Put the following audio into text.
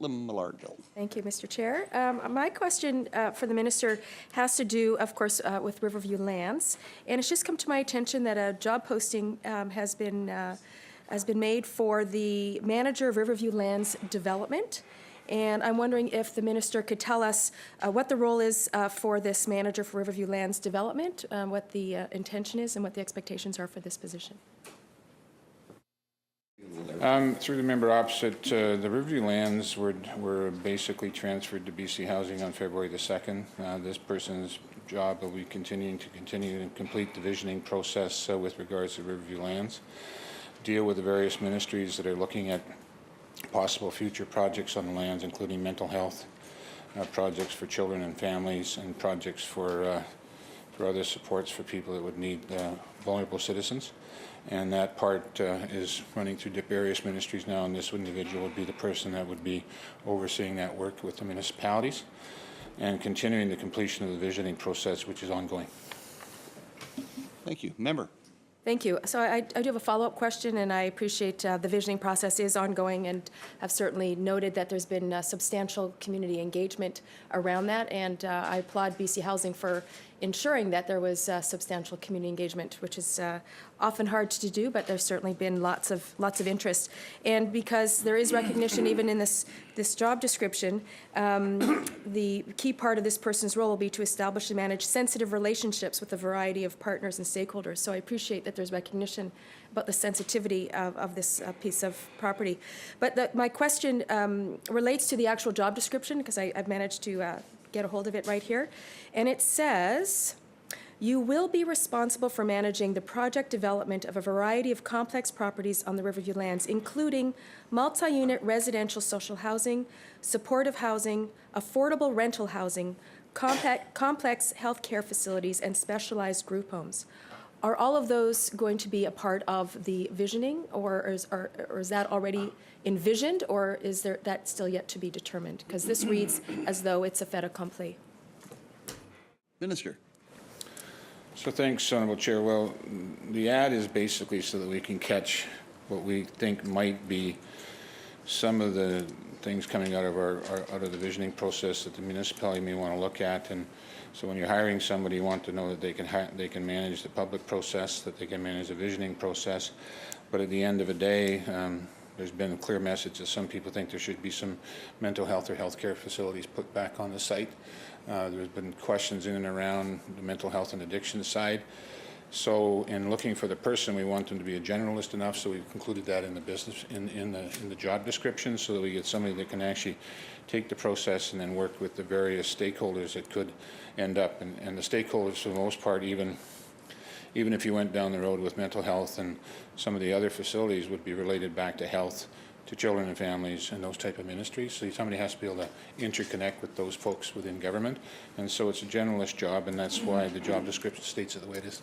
Millardville. Thank you, Mr. Chair. My question for the Minister has to do, of course, with Riverview Lands. And it's just come to my attention that a job posting has been made for the manager of Riverview Lands Development. And I'm wondering if the Minister could tell us what the role is for this manager for Riverview Lands Development, what the intention is, and what the expectations are for this position. Through the member opposite, the Riverview lands were basically transferred to BC Housing on February the 2nd. This person's job will be continue and complete the visioning process with regards to Riverview lands, deal with the various ministries that are looking at possible future projects on the lands, including mental health, projects for children and families, and projects for other supports for people that would need vulnerable citizens. And that part is running through various ministries now, and this individual would be the person that would be overseeing that work with the municipalities and continuing the completion of the visioning process, which is ongoing. Thank you. Member. Thank you. So I do have a follow-up question, and I appreciate the visioning process is ongoing, and I've certainly noted that there's been substantial community engagement around that, and I applaud BC Housing for ensuring that there was substantial community engagement, which is often hard to do, but there's certainly been lots of interest. And because there is recognition even in this job description, the key part of this person's role will be to establish and manage sensitive relationships with a variety of partners and stakeholders. So I appreciate that there's recognition about the sensitivity of this piece of property. But my question relates to the actual job description, because I've managed to get a hold of it right here. And it says, you will be responsible for managing the project development of a variety of complex properties on the Riverview lands, including multi-unit residential social housing, supportive housing, affordable rental housing, complex health care facilities, and specialized group homes. Are all of those going to be a part of the visioning, or is that already envisioned, or is that still yet to be determined? Because this reads as though it's a fait accompli. Minister. So thanks, Honourable Chair. Well, the ad is basically so that we can catch what we think might be some of the things coming out of out of the visioning process that the municipality may want to look at. And so when you're hiring somebody, you want to know that they can manage the public process, that they can manage the visioning process. But at the end of the day, there's been a clear message that some people think there should be some mental health or healthcare facilities put back on the site. There's been questions in and around the mental health and addiction side. So in looking for the person, we want them to be a generalist enough, so we've included that in the business in the job description, so that we get somebody that can actually take the process and then work with the various stakeholders that could end up. And the stakeholders, for the most part, even if you went down the road with mental health and some of the other facilities, would be related back to health, to children and families, and those type of ministries. So somebody has to be able to interconnect with those folks within government. And so it's a generalist job, and that's why the job description states it the way it is.